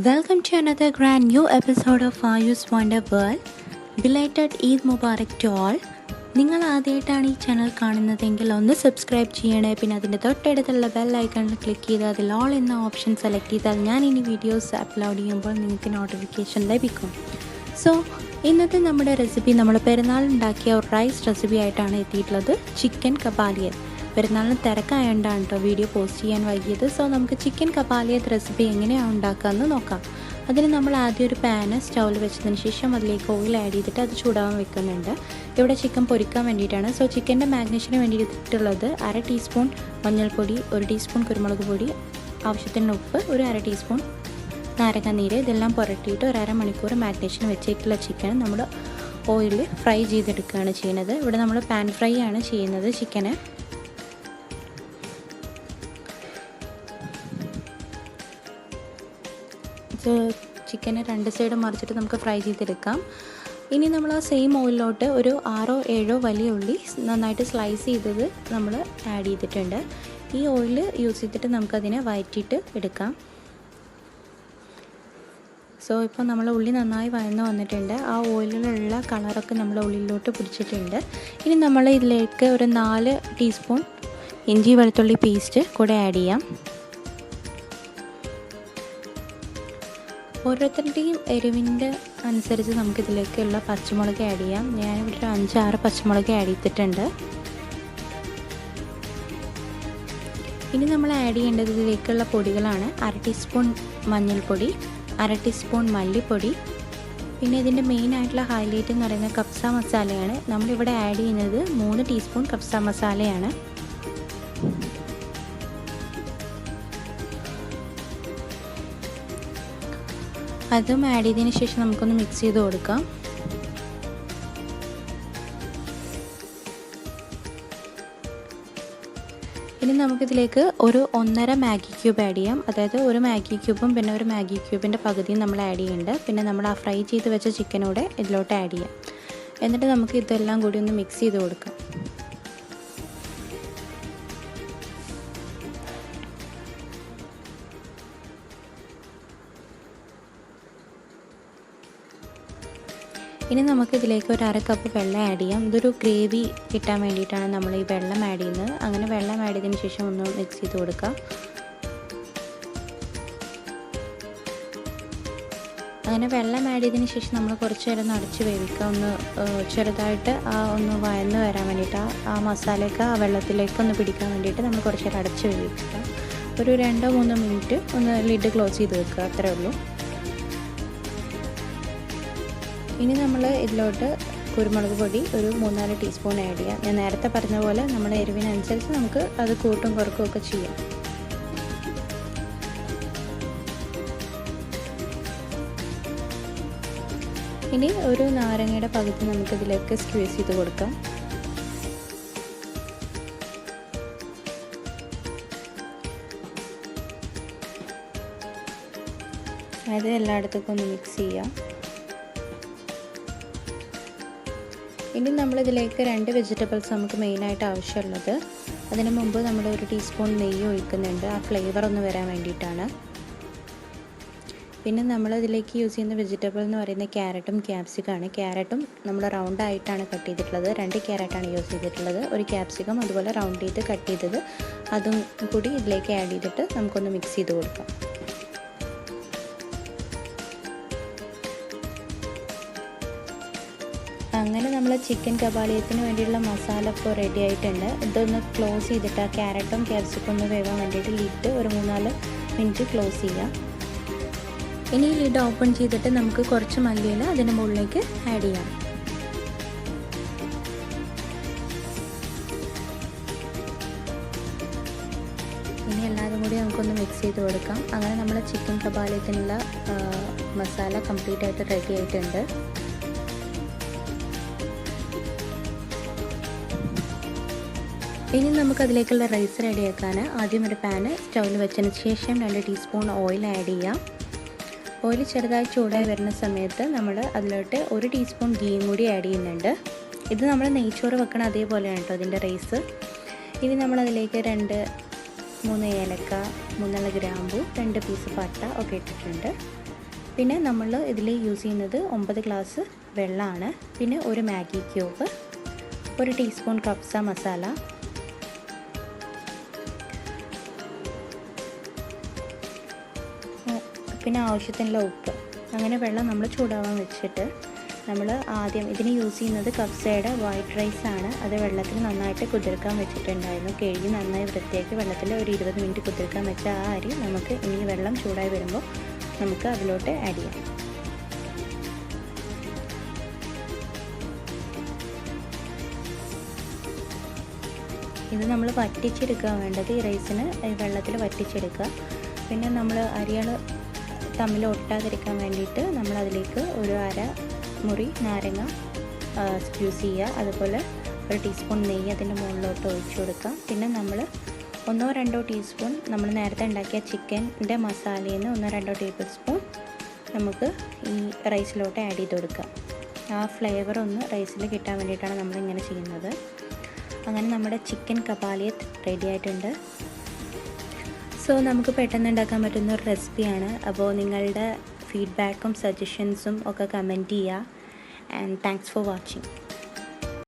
Welcome to another grand new episode of Faayu'z Wonder World. Belated Eid Mubarak to all. നിങ്ങൾ ആദ്യമായിട്ടാണ് ഈ channel കാണുന്നതെങ്കിൽ ഒന്ന് subscribe ചെയ്യണേ. പിന്നെ അതിൻ്റെ തൊട്ടടുത്തുള്ള ബെൽ ഐക്കണിൽ ക്ലിക്ക് ചെയ്ത് അതിൽ ഓൾ എന്ന ഓപ്ഷൻ സെലക്ട് ചെയ്താൽ ഞാൻ ഇനി വീഡിയോസ് അപ്ലോഡ് ചെയ്യുമ്പോൾ നിങ്ങൾക്ക് നോട്ടിഫിക്കേഷൻ ലഭിക്കും. സോ ഇന്നത്തെ നമ്മുടെ റെസിപ്പി നമ്മൾ പെരുന്നാളുണ്ടാക്കിയ ഒരു റൈസ് റെസിപ്പി ആയിട്ടാണ് എത്തിയിട്ടുള്ളത്. ചിക്കൻ കബാലിയത്ത്. പെരുന്നാളിന് തിരക്കായതുകൊണ്ടാണ് കേട്ടോ വീഡിയോ പോസ്റ്റ് ചെയ്യാൻ വൈകിയത്. സോ നമുക്ക് ചിക്കൻ കബാലിയത്ത് റെസിപ്പി എങ്ങനെയാണ് ഉണ്ടാക്കാമെന്ന് നോക്കാം. അതിന് നമ്മൾ ആദ്യം ഒരു പാന് സ്റ്റൗവിൽ വെച്ചതിന് ശേഷം അതിലേക്ക് ഓയിൽ ആഡ് ചെയ്തിട്ട് അത് ചൂടാവാൻ വെക്കുന്നുണ്ട്. ഇവിടെ ചിക്കൻ പൊരിക്കാൻ വേണ്ടിയിട്ടാണ്. സോ ചിക്കൻ്റെ മാഗ്നേഷന് വേണ്ടിയിട്ടുള്ളത് 1/2 ടീസ്പൂൺ മഞ്ഞൾപ്പൊടി, 1 ടീസ്പൂൺ കുരുമുളക് പൊടി, ആവശ്യത്തിന് ഉപ്പ്, ഒരു 1/2 ടീസ്പൂൺ നാരങ്ങാനീര്, ഇതെല്ലാം പുരട്ടിയിട്ട് ഒരു അരമണിക്കൂർ മാഗ്നേഷന് വെച്ചിട്ടുള്ള ചിക്കൻ നമ്മൾ ഓയിലിൽ ഫ്രൈ ചെയ്തെടുക്കുകയാണ് ചെയ്യുന്നത്. ഇവിടെ നമ്മൾ പാൻ ഫ്രൈ ആണ് ചെയ്യുന്നത് ചിക്കന്. ചിക്കന് 2 സൈഡ് മറിച്ചിട്ട് നമുക്ക് ഫ്രൈ ചെയ്തെടുക്കാം. ഇനി നമ്മൾ ആ സെയിം ഓയിലിലോട്ട് ഒരു 6-7 വലിയ ഉള്ളി നന്നായിട്ട് സ്ലൈസ് ചെയ്തത് നമ്മൾ ആഡ് ചെയ്തിട്ടുണ്ട്. ഈ ഓയിൽ യൂസ് ചെയ്തിട്ട് നമുക്കതിനെ വഴറ്റിയിട്ട് എടുക്കാം. സോ ഇപ്പോൾ നമ്മൾ ഉള്ളി നന്നായി വഴന്ന് വന്നിട്ടുണ്ട്. ആ ഓയിലിലുള്ള കളറൊക്കെ നമ്മൾ ഉള്ളിലോട്ട് പിടിച്ചിട്ടുണ്ട്. ഇനി നമ്മൾ ഇതിലേക്ക് ഒരു 4 ടീസ്പൂൺ ഇഞ്ചി വെളുത്തുള്ളി പേസ്റ്റ് കൂടെ ആഡ് ചെയ്യാം. ഓരോരുത്തരുടെയും എരിവിൻ്റെ അനുസരിച്ച് നമുക്കിതിലേക്കുള്ള പച്ചമുളക് ആഡ് ചെയ്യാം. ഞാനിവിടെ ഒരു 5-6 പച്ചമുളക് ആഡ് ചെയ്തിട്ടുണ്ട്. ഇനി നമ്മൾ ആഡ് ചെയ്യേണ്ടത് ഇതിലേക്കുള്ള പൊടികളാണ്. 1/2 ടീസ്പൂൺ മഞ്ഞൾപ്പൊടി, 1/2 ടീസ്പൂൺ മല്ലിപ്പൊടി, പിന്നെ ഇതിൻ്റെ മെയിനായിട്ടുള്ള ഹൈലൈറ്റ് എന്ന് പറയുന്നത് കബ്സ മസാലയാണ്. നമ്മളിവിടെ ആഡ് ചെയ്യുന്നത് 3 ടീസ്പൂൺ കബ്സ മസാലയാണ്. അതും ആഡ് ചെയ്തതിന് ശേഷം നമുക്കൊന്ന് മിക്സ് ചെയ്ത് കൊടുക്കാം. ഇനി നമുക്കിതിലേക്ക് ഒരു 1.5 മാഗി ക്യൂബ് ആഡ് ചെയ്യാം. അതായത് ഒരു മാഗി ക്യൂബും പിന്നെ ഒരു മാഗി ക്യൂബിൻ്റെ പകുതിയും നമ്മൾ ആഡ് ചെയ്യുന്നുണ്ട്. പിന്നെ നമ്മൾ ആ ഫ്രൈ ചെയ്ത് വെച്ച ചിക്കനൂടെ ഇതിലോട്ട് ആഡ് ചെയ്യാം. എന്നിട്ട് നമുക്ക് ഇതെല്ലാം കൂടി ഒന്ന് മിക്സ് ചെയ്ത് കൊടുക്കാം. ഇനി നമുക്കിതിലേക്ക് ഒരു 1/2 കപ്പ് വെള്ളം ആഡ് ചെയ്യാം. ഇതൊരു ഗ്രേവി കിട്ടാൻ വേണ്ടിയിട്ടാണ് നമ്മൾ ഈ വെള്ളം ആഡ് ചെയ്യുന്നത്. അങ്ങനെ വെള്ളം ആഡ് ചെയ്തതിന് ശേഷം ഒന്ന് മിക്സ് ചെയ്ത് കൊടുക്കാം. അങ്ങനെ വെള്ളം ആഡ് ചെയ്തതിന് ശേഷം നമ്മൾ കുറച്ച് നേരം അടച്ച് വേവിക്കുക. ഒന്ന് ചെറുതായിട്ട് ഒന്ന് വഴന്ന് വരാൻ വേണ്ടിയിട്ട് ആ മസാലയൊക്കെ ആ വെള്ളത്തിലേക്ക് ഒന്ന് പിടിക്കാൻ വേണ്ടിയിട്ട് നമ്മൾ കുറച്ച് നേരം അടച്ച് വേവിക്കുക. ഒരു 2-3 മിനിറ്റ് ഒന്ന് ലിഡ് ക്ലോസ് ചെയ്ത് വെക്കുക. അത്രേ ഉള്ളൂ. ഇനി നമ്മൾ ഇതിലോട്ട് കുരുമുളക് പൊടി ഒരു 3-4 ടീസ്പൂൺ ആഡ് ചെയ്യാം. ഞാൻ നേരത്തെ പറഞ്ഞ പോലെ നമ്മുടെ എരിവിനനുസരിച്ച് നമുക്ക് അത് കൂട്ടും കുറക്കും ഒക്കെ ചെയ്യാം. ഇനി ഒരു നാരങ്ങയുടെ പകുതി നമുക്കിതിലേക്ക് സ്ക്വീസ് ചെയ്ത് കൊടുക്കാം. അത് എല്ലായിടത്തേക്കും ഒന്ന് മിക്സ് ചെയ്യാം. ഇനി നമ്മളിതിലേക്ക് 2 വെജിറ്റബിൾസ് നമുക്ക് മെയിനായിട്ട് ആവശ്യമുള്ളത്. അതിന് മുമ്പ് നമ്മൾ 1 ടീസ്പൂൺ നെയ്യ് ഒഴിക്കുന്നുണ്ട്. ആ ഫ്ലേവർ ഒന്ന് വരാൻ വേണ്ടിയിട്ടാണ്. പിന്നെ നമ്മളിതിലേക്ക് യൂസ് ചെയ്യുന്ന വെജിറ്റബിൾ എന്ന് പറയുന്നത് ക്യാരറ്റും ക്യാപ്സിക്കമാണ്. ക്യാരറ്റും നമ്മൾ റൗണ്ടായിട്ടാണ് കട്ട് ചെയ്തിട്ടുള്ളത്. 2 ക്യാരറ്റാണ് യൂസ് ചെയ്തിട്ടുള്ളത്. ഒരു ക്യാപ്സിക്കം അതുപോലെ റൗണ്ട് ചെയ്ത് കട്ട് ചെയ്തത് അതും കൂടി ഇതിലേക്ക് ആഡ് ചെയ്തിട്ട് നമുക്കൊന്ന് മിക്സ് ചെയ്ത് കൊടുക്കാം. അങ്ങനെ നമ്മൾ ചിക്കൻ കബാലിയത്തിന് വേണ്ടിയുള്ള മസാല ഇപ്പോൾ റെഡി ആയിട്ടുണ്ട്. ഇതൊന്ന് ക്ലോസ് ചെയ്തിട്ട് ആ ക്യാരറ്റും ക്യാപ്സിക്കും ഒന്ന് വേവാൻ വേണ്ടിയിട്ട് ലിഡ് ഒരു 3-4 മിനിറ്റ് ക്ലോസ് ചെയ്യാം. ഇനി ലിഡ് ഓപ്പൺ ചെയ്തിട്ട് നമുക്ക് കുറച്ച് മല്ലിയില അതിന് മുകളിലേക്ക് ആഡ് ചെയ്യാം. ഇനി എല്ലാതും കൂടി നമുക്കൊന്ന് മിക്സ് ചെയ്ത് കൊടുക്കാം. അങ്ങനെ നമ്മൾ ചിക്കൻ കബാലിയത്തിനുള്ള മസാല കംപ്ലീറ്റ് ആയിട്ട് റെഡി ആയിട്ടുണ്ട്. ഇനി നമുക്കതിലേക്കുള്ള റൈസ് റെഡിയാക്കാൻ ആദ്യം ഒരു പാന് സ്റ്റൗവിൽ വെച്ചതിന് ശേഷം 2 ടീസ്പൂൺ ഓയിൽ ആഡ് ചെയ്യാം. ഓയിൽ ചെറുതായി ചൂടായി വരുന്ന സമയത്ത് നമ്മൾ അതിലോട്ട് 1 ടീസ്പൂൺ ഘീയും കൂടി ആഡ് ചെയ്യുന്നുണ്ട്. ഇത് നമ്മൾ നെയ്ച്ചോറ് വെക്കണ അതേപോലെയാണ് കേട്ടോ അതിൻ്റെ റൈസ്. ഇനി നമ്മളതിലേക്ക് 2-3 ഏലക്ക, 3 ഗ്രാമ്പു, 2 പീസ് പട്ട ഒക്കെ ഇട്ടിട്ടുണ്ട്. പിന്നെ നമ്മൾ ഇതിൽ യൂസ് ചെയ്യുന്നത് 9 ഗ്ലാസ് വെള്ളമാണ്. പിന്നെ ഒരു മാഗി ക്യൂബ്, 1 ടീസ്പൂൺ കബ്സ മസാല, പിന്നെ ആവശ്യത്തിനുള്ള ഉപ്പ്. അങ്ങനെ വെള്ളം നമ്മൾ ചൂടാവാൻ വെച്ചിട്ട് നമ്മൾ ആദ്യം ഇതിന് യൂസ് ചെയ്യുന്നത് കബ്സയുടെ വൈറ്റ് റൈസ് ആണ്. അത് വെള്ളത്തിൽ നന്നായിട്ട് കുതിർക്കാൻ വെച്ചിട്ടുണ്ടായിരുന്നു. കഴുകി നന്നായി വൃത്തിയാക്കി വെള്ളത്തിൽ ഒരു 20 മിനിറ്റ് കുതിർക്കാൻ വെച്ച ആ അരി നമുക്ക് ഇനി വെള്ളം ചൂടായി വരുമ്പോൾ നമുക്ക് അതിലോട്ട് ആഡ് ചെയ്യാം. ഇത് നമ്മൾ വറ്റിച്ചെടുക്കുക വേണ്ടത്, ഈ റൈസിന് വെള്ളത്തിൽ വറ്റിച്ചെടുക്കുക. പിന്നെ നമ്മൾ അരികൾ തമ്മിൽ ഒട്ടാതിരിക്കാൻ വേണ്ടിയിട്ട് നമ്മളതിലേക്ക് ഒരു അര മുറി നാരങ്ങ യൂസ് ചെയ്യുക. അതുപോലെ 1 ടീസ്പൂൺ നെയ്യ് അതിൻ്റെ മുകളിലോട്ട് ഒഴിച്ചു കൊടുക്കാം. പിന്നെ നമ്മൾ 1-2 ടീസ്പൂൺ നമ്മൾ നേരത്തെ ഉണ്ടാക്കിയ ചിക്കൻ്റെ മസാലയിൽ നിന്ന് 1-2 ടേബിൾ സ്പൂൺ നമുക്ക് ഈ റൈസിലോട്ട് ആഡ് ചെയ്ത് കൊടുക്കാം. ആ ഫ്ലേവർ ഒന്ന് റൈസിൽ കിട്ടാൻ വേണ്ടിയിട്ടാണ് നമ്മളിങ്ങനെ ചെയ്യുന്നത്. അങ്ങനെ നമ്മുടെ ചിക്കൻ കബാലിയത്ത് റെഡി ആയിട്ടുണ്ട്. സോ നമുക്ക് പെട്ടെന്ന് ഉണ്ടാക്കാൻ പറ്റുന്ന ഒരു റെസിപ്പിയാണ്. അപ്പോൾ നിങ്ങളുടെ ഫീഡ്ബാക്കും സജഷൻസും ഒക്കെ കമൻറ്റ് ചെയ്യുക. And thanks for watching.